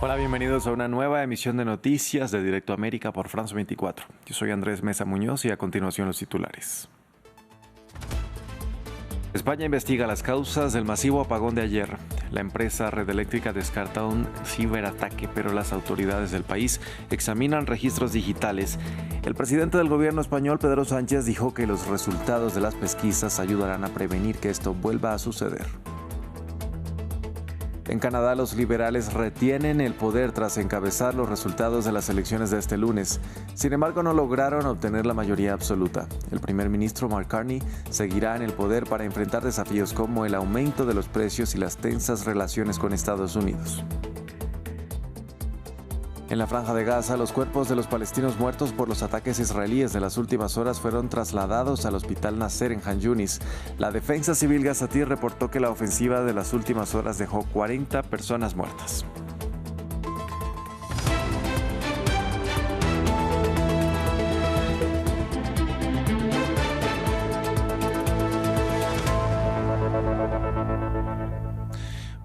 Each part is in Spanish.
Hola, bienvenidos a una nueva emisión de noticias de Directo América por France 24. Yo soy Andrés Mesa Muñoz y a continuación los titulares. España investiga las causas del masivo apagón de ayer. La empresa Red Eléctrica descarta un ciberataque, pero las autoridades del país examinan registros digitales. El presidente del gobierno español, Pedro Sánchez, dijo que los resultados de las pesquisas ayudarán a prevenir que esto vuelva a suceder. En Canadá, los liberales retienen el poder tras encabezar los resultados de las elecciones de este lunes. Sin embargo, no lograron obtener la mayoría absoluta. El primer ministro Mark Carney seguirá en el poder para enfrentar desafíos como el aumento de los precios y las tensas relaciones con Estados Unidos. En la Franja de Gaza, los cuerpos de los palestinos muertos por los ataques israelíes de las últimas horas fueron trasladados al Hospital Nasser en Han Yunis. La Defensa Civil gazatí reportó que la ofensiva de las últimas horas dejó 40 personas muertas.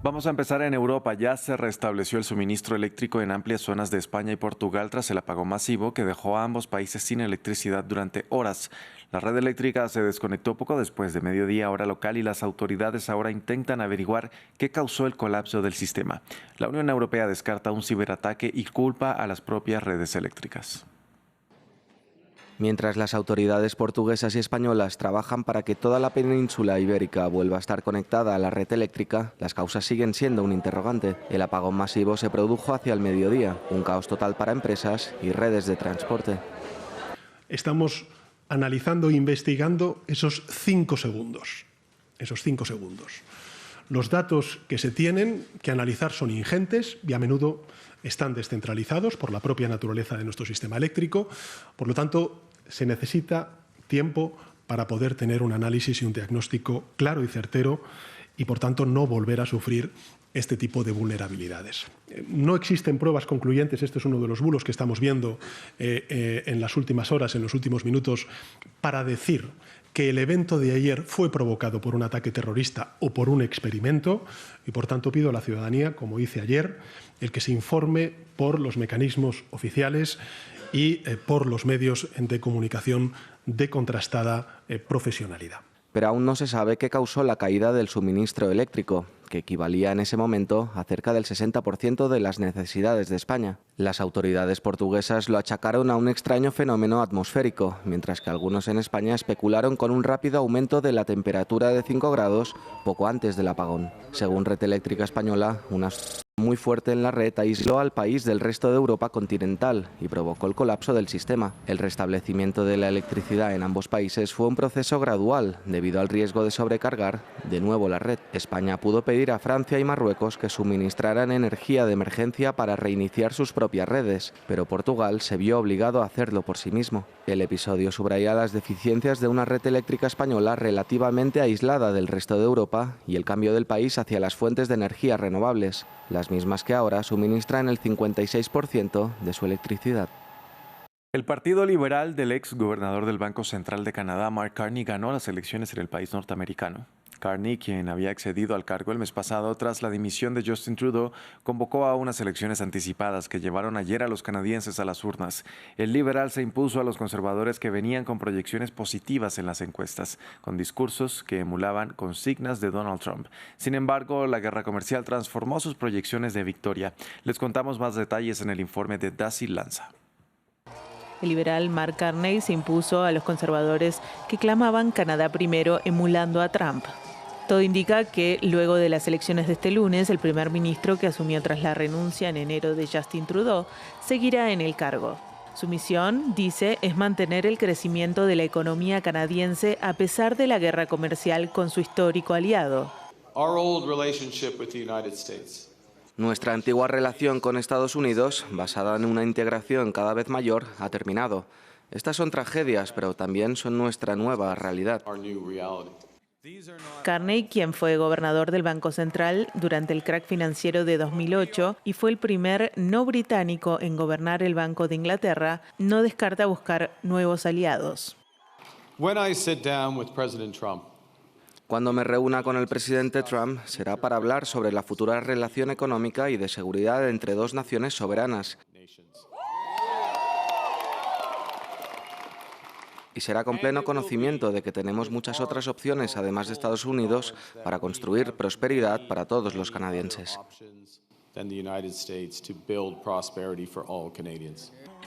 Vamos a empezar en Europa. Ya se restableció el suministro eléctrico en amplias zonas de España y Portugal tras el apagón masivo que dejó a ambos países sin electricidad durante horas. La red eléctrica se desconectó poco después de mediodía hora local y las autoridades ahora intentan averiguar qué causó el colapso del sistema. La Unión Europea descarta un ciberataque y culpa a las propias redes eléctricas. Mientras las autoridades portuguesas y españolas trabajan para que toda la península ibérica vuelva a estar conectada a la red eléctrica, las causas siguen siendo un interrogante. El apagón masivo se produjo hacia el mediodía, un caos total para empresas y redes de transporte. Estamos analizando e investigando esos 5 segundos. Los datos que se tienen que analizar son ingentes y a menudo están descentralizados por la propia naturaleza de nuestro sistema eléctrico. Por lo tanto, se necesita tiempo para poder tener un análisis y un diagnóstico claro y certero y, por tanto, no volver a sufrir este tipo de vulnerabilidades. No existen pruebas concluyentes, este es uno de los bulos que estamos viendo en las últimas horas, en los últimos minutos, para decir que el evento de ayer fue provocado por un ataque terrorista o por un experimento y, por tanto, pido a la ciudadanía, como hice ayer, el que se informe por los mecanismos oficiales y por los medios de comunicación de contrastada profesionalidad. Pero aún no se sabe qué causó la caída del suministro eléctrico, que equivalía en ese momento a cerca del 60% de las necesidades de España. Las autoridades portuguesas lo achacaron a un extraño fenómeno atmosférico, mientras que algunos en España especularon con un rápido aumento de la temperatura de 5 grados poco antes del apagón. Según Red Eléctrica Española, una muy fuerte en la red aisló al país del resto de Europa continental y provocó el colapso del sistema. El restablecimiento de la electricidad en ambos países fue un proceso gradual debido al riesgo de sobrecargar de nuevo la red. España pudo pedir a Francia y Marruecos que suministraran energía de emergencia para reiniciar sus propias redes, pero Portugal se vio obligado a hacerlo por sí mismo. El episodio subraya las deficiencias de una red eléctrica española relativamente aislada del resto de Europa y el cambio del país hacia las fuentes de energía renovables, las mismas que ahora suministran el 56% de su electricidad. El Partido Liberal del ex gobernador del Banco Central de Canadá, Mark Carney, ganó las elecciones en el país norteamericano. Carney, quien había accedido al cargo el mes pasado tras la dimisión de Justin Trudeau, convocó a unas elecciones anticipadas que llevaron ayer a los canadienses a las urnas. El liberal se impuso a los conservadores que venían con proyecciones positivas en las encuestas, con discursos que emulaban consignas de Donald Trump. Sin embargo, la guerra comercial transformó sus proyecciones de victoria. Les contamos más detalles en el informe de Daisy Lanza. El liberal Mark Carney se impuso a los conservadores que clamaban Canadá primero, emulando a Trump. Todo indica que luego de las elecciones de este lunes, el primer ministro que asumió tras la renuncia en enero de Justin Trudeau seguirá en el cargo. Su misión, dice, es mantener el crecimiento de la economía canadiense a pesar de la guerra comercial con su histórico aliado. Nuestra antigua relación con Estados Unidos, basada en una integración cada vez mayor, ha terminado. Estas son tragedias, pero también son nuestra nueva realidad. Carney, quien fue gobernador del Banco Central durante el crack financiero de 2008 y fue el primer no británico en gobernar el Banco de Inglaterra, no descarta buscar nuevos aliados. Cuando me reúna con el presidente Trump será para hablar sobre la futura relación económica y de seguridad entre dos naciones soberanas. Y será con pleno conocimiento de que tenemos muchas otras opciones, además de Estados Unidos, para construir prosperidad para todos los canadienses.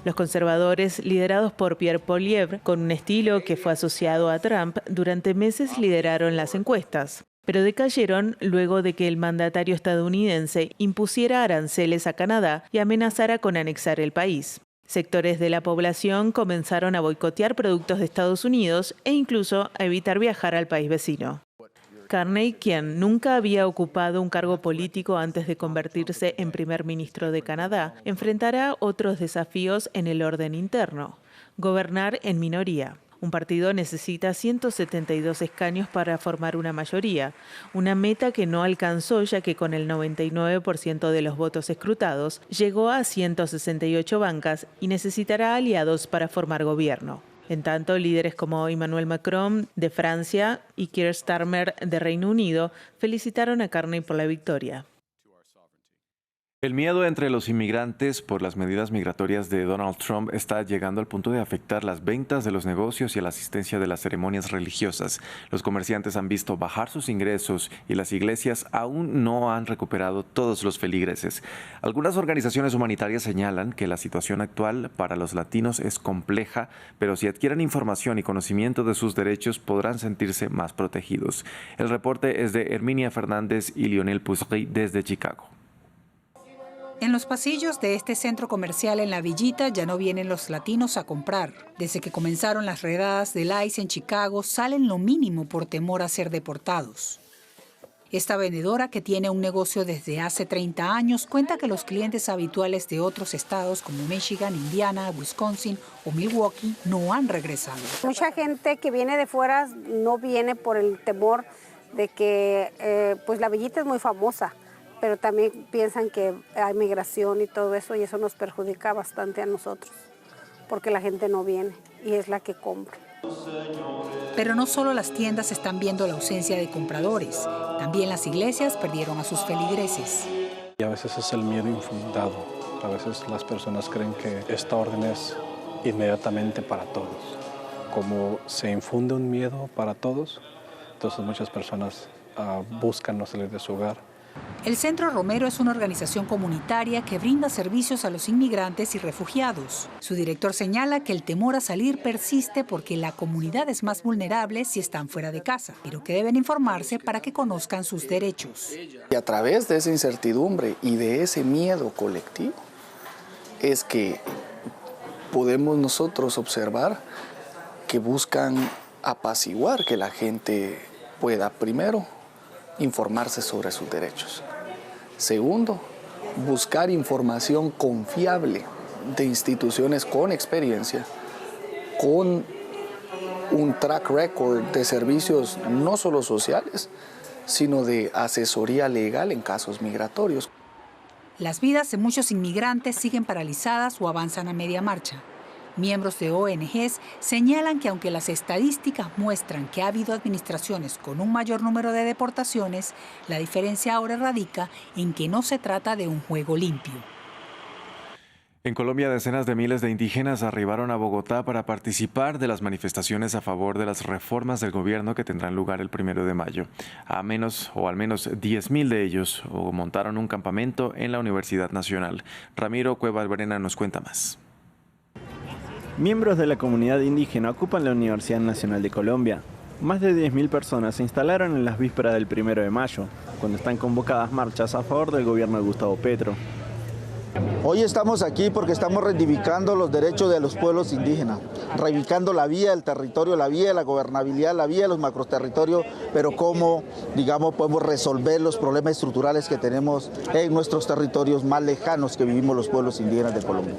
Los conservadores, liderados por Pierre Poilievre, con un estilo que fue asociado a Trump, durante meses lideraron las encuestas, pero decayeron luego de que el mandatario estadounidense impusiera aranceles a Canadá y amenazara con anexar el país. Sectores de la población comenzaron a boicotear productos de Estados Unidos e incluso a evitar viajar al país vecino. Carney, quien nunca había ocupado un cargo político antes de convertirse en primer ministro de Canadá, enfrentará otros desafíos en el orden interno. Gobernar en minoría. Un partido necesita 172 escaños para formar una mayoría, una meta que no alcanzó ya que con el 99% de los votos escrutados llegó a 168 bancas y necesitará aliados para formar gobierno. En tanto, líderes como Emmanuel Macron de Francia y Keir Starmer de Reino Unido felicitaron a Carney por la victoria. El miedo entre los inmigrantes por las medidas migratorias de Donald Trump está llegando al punto de afectar las ventas de los negocios y la asistencia de las ceremonias religiosas. Los comerciantes han visto bajar sus ingresos y las iglesias aún no han recuperado todos los feligreses. Algunas organizaciones humanitarias señalan que la situación actual para los latinos es compleja, pero si adquieren información y conocimiento de sus derechos podrán sentirse más protegidos. El reporte es de Herminia Fernández y Lionel Pusri desde Chicago. En los pasillos de este centro comercial en La Villita ya no vienen los latinos a comprar. Desde que comenzaron las redadas del ICE en Chicago, salen lo mínimo por temor a ser deportados. Esta vendedora, que tiene un negocio desde hace 30 años, cuenta que los clientes habituales de otros estados como Michigan, Indiana, Wisconsin o Milwaukee no han regresado. Mucha gente que viene de fuera no viene por el temor de que pues La Villita es muy famosa, pero también piensan que hay migración y todo eso, y eso nos perjudica bastante a nosotros, porque la gente no viene y es la que compra. Pero no solo las tiendas están viendo la ausencia de compradores, también las iglesias perdieron a sus feligreses. Y a veces es el miedo infundado, a veces las personas creen que esta orden es inmediatamente para todos. Como se infunde un miedo para todos, entonces muchas personas buscan no salir de su hogar. El Centro Romero es una organización comunitaria que brinda servicios a los inmigrantes y refugiados. Su director señala que el temor a salir persiste porque la comunidad es más vulnerable si están fuera de casa, pero que deben informarse para que conozcan sus derechos. Y a través de esa incertidumbre y de ese miedo colectivo es que podemos nosotros observar que buscan apaciguar que la gente pueda, primero, informarse sobre sus derechos. Segundo, buscar información confiable de instituciones con experiencia, con un track record de servicios no solo sociales, sino de asesoría legal en casos migratorios. Las vidas de muchos inmigrantes siguen paralizadas o avanzan a media marcha. Miembros de ONGs señalan que aunque las estadísticas muestran que ha habido administraciones con un mayor número de deportaciones, la diferencia ahora radica en que no se trata de un juego limpio. En Colombia, decenas de miles de indígenas arribaron a Bogotá para participar de las manifestaciones a favor de las reformas del gobierno que tendrán lugar el 1 de mayo. Al menos 10.000 de ellos montaron un campamento en la Universidad Nacional. Ramiro Cueva Alberena nos cuenta más. Miembros de la comunidad indígena ocupan la Universidad Nacional de Colombia. Más de 10.000 personas se instalaron en las vísperas del 1 de mayo, cuando están convocadas marchas a favor del gobierno de Gustavo Petro. Hoy estamos aquí porque estamos reivindicando los derechos de los pueblos indígenas, reivindicando la vía del territorio, la vía de la gobernabilidad, la vía de los macroterritorios, pero cómo, podemos resolver los problemas estructurales que tenemos en nuestros territorios más lejanos que vivimos los pueblos indígenas de Colombia.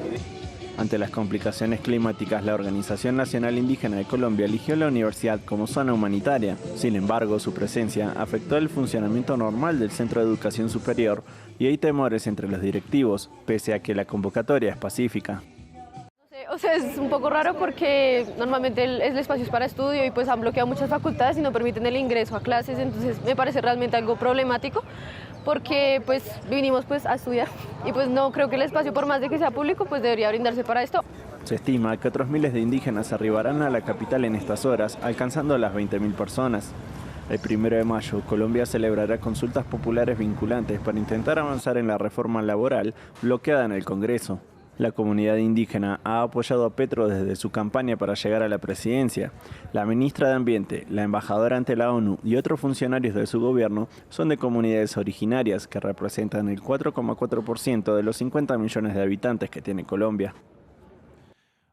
Ante las complicaciones climáticas, la Organización Nacional Indígena de Colombia eligió la universidad como zona humanitaria. Sin embargo, su presencia afectó el funcionamiento normal del Centro de Educación Superior y hay temores entre los directivos, pese a que la convocatoria es pacífica. O sea, es un poco raro porque normalmente el espacio es para estudio y pues han bloqueado muchas facultades y no permiten el ingreso a clases, entonces me parece realmente algo problemático porque pues vinimos pues a estudiar y pues no creo que el espacio, por más de que sea público, pues debería brindarse para esto. Se estima que otros miles de indígenas arribarán a la capital en estas horas, alcanzando a las 20.000 personas. El 1 de mayo, Colombia celebrará consultas populares vinculantes para intentar avanzar en la reforma laboral bloqueada en el Congreso. La comunidad indígena ha apoyado a Petro desde su campaña para llegar a la presidencia. La ministra de Ambiente, la embajadora ante la ONU y otros funcionarios de su gobierno son de comunidades originarias que representan el 4,4% de los 50 millones de habitantes que tiene Colombia.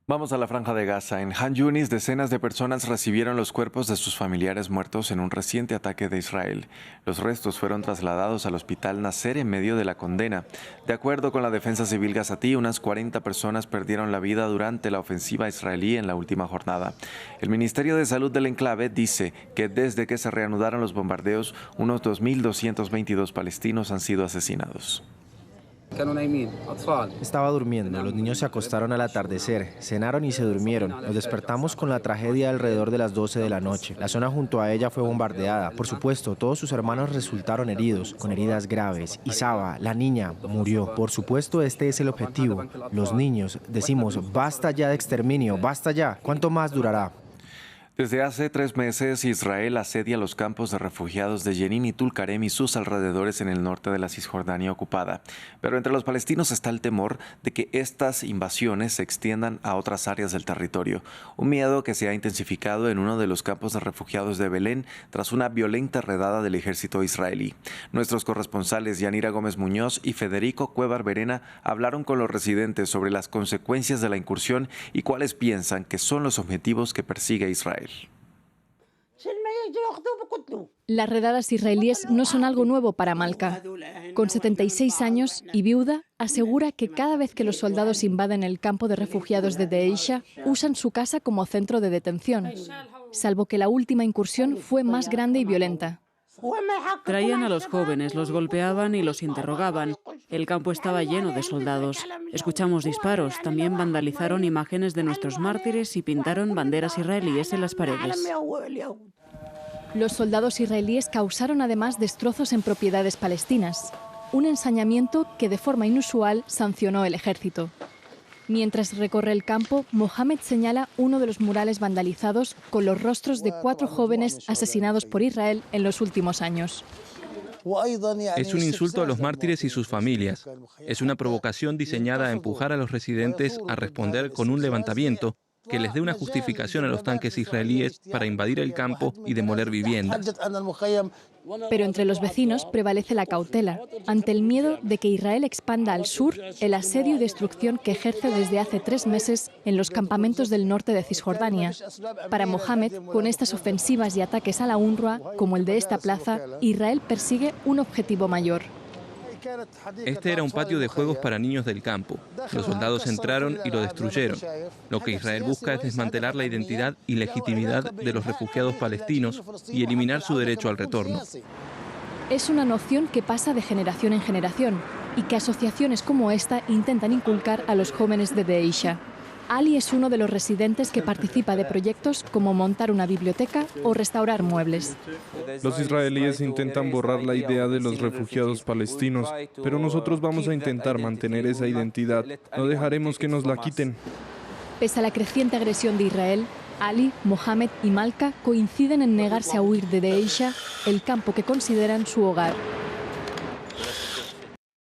Vamos a la Franja de Gaza. En Han Yunis, decenas de personas recibieron los cuerpos de sus familiares muertos en un reciente ataque de Israel. Los restos fueron trasladados al hospital Nasser en medio de la condena. De acuerdo con la Defensa Civil gazatí, unas 40 personas perdieron la vida durante la ofensiva israelí en la última jornada. El Ministerio de Salud del enclave dice que desde que se reanudaron los bombardeos, unos 2.222 palestinos han sido asesinados. Estaba durmiendo, los niños se acostaron al atardecer, cenaron y se durmieron. Nos despertamos con la tragedia alrededor de las 12 de la noche. La zona junto a ella fue bombardeada. Por supuesto, todos sus hermanos resultaron heridos, con heridas graves. Y Saba, la niña, murió. Por supuesto, este es el objetivo. Los niños decimos, basta ya de exterminio, basta ya. ¿Cuánto más durará? Desde hace 3 meses, Israel asedia los campos de refugiados de Jenin y Tulkarem y sus alrededores en el norte de la Cisjordania ocupada. Pero entre los palestinos está el temor de que estas invasiones se extiendan a otras áreas del territorio. Un miedo que se ha intensificado en uno de los campos de refugiados de Belén tras una violenta redada del ejército israelí. Nuestros corresponsales Yanira Gómez Muñoz y Federico Cuevar Verena hablaron con los residentes sobre las consecuencias de la incursión y cuáles piensan que son los objetivos que persigue Israel. Las redadas israelíes no son algo nuevo para Malka. Con 76 años y viuda, asegura que cada vez que los soldados invaden el campo de refugiados de Deisha, usan su casa como centro de detención, salvo que la última incursión fue más grande y violenta. Traían a los jóvenes, los golpeaban y los interrogaban. El campo estaba lleno de soldados. Escuchamos disparos. También vandalizaron imágenes de nuestros mártires y pintaron banderas israelíes en las paredes. Los soldados israelíes causaron además destrozos en propiedades palestinas, un ensañamiento que de forma inusual sancionó el ejército. Mientras recorre el campo, Mohamed señala uno de los murales vandalizados con los rostros de 4 jóvenes asesinados por Israel en los últimos años. Es un insulto a los mártires y sus familias. Es una provocación diseñada a empujar a los residentes a responder con un levantamiento que les dé una justificación a los tanques israelíes para invadir el campo y demoler viviendas. Pero entre los vecinos prevalece la cautela, ante el miedo de que Israel expanda al sur el asedio y destrucción que ejerce desde hace 3 meses en los campamentos del norte de Cisjordania. Para Mohamed, con estas ofensivas y ataques a la UNRWA, como el de esta plaza, Israel persigue un objetivo mayor. Este era un patio de juegos para niños del campo. Los soldados entraron y lo destruyeron. Lo que Israel busca es desmantelar la identidad y legitimidad de los refugiados palestinos y eliminar su derecho al retorno. Es una noción que pasa de generación en generación y que asociaciones como esta intentan inculcar a los jóvenes de Deisha. Ali es uno de los residentes que participa de proyectos como montar una biblioteca o restaurar muebles. Los israelíes intentan borrar la idea de los refugiados palestinos, pero nosotros vamos a intentar mantener esa identidad. No dejaremos que nos la quiten. Pese a la creciente agresión de Israel, Ali, Mohamed y Malka coinciden en negarse a huir de Deisha, el campo que consideran su hogar.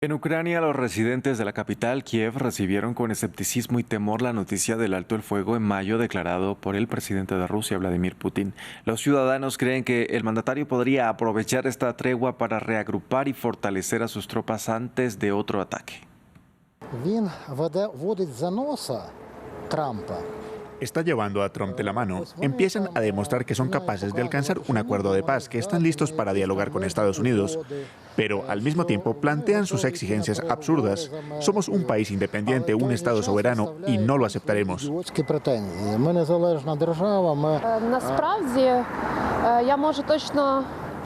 En Ucrania, los residentes de la capital, Kiev, recibieron con escepticismo y temor la noticia del alto el fuego en mayo declarado por el presidente de Rusia, Vladimir Putin. Los ciudadanos creen que el mandatario podría aprovechar esta tregua para reagrupar y fortalecer a sus tropas antes de otro ataque. Está llevando a Trump de la mano. Empiezan a demostrar que son capaces de alcanzar un acuerdo de paz, que están listos para dialogar con Estados Unidos, pero al mismo tiempo plantean sus exigencias absurdas. Somos un país independiente, un Estado soberano, y no lo aceptaremos.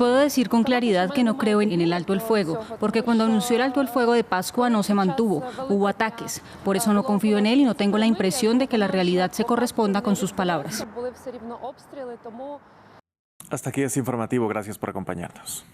puedo decir con claridad que no creo en el alto el fuego, porque cuando anunció el alto el fuego de Pascua no se mantuvo, hubo ataques. Por eso no confío en él y no tengo la impresión de que la realidad se corresponda con sus palabras. Hasta aquí este informativo. Gracias por acompañarnos.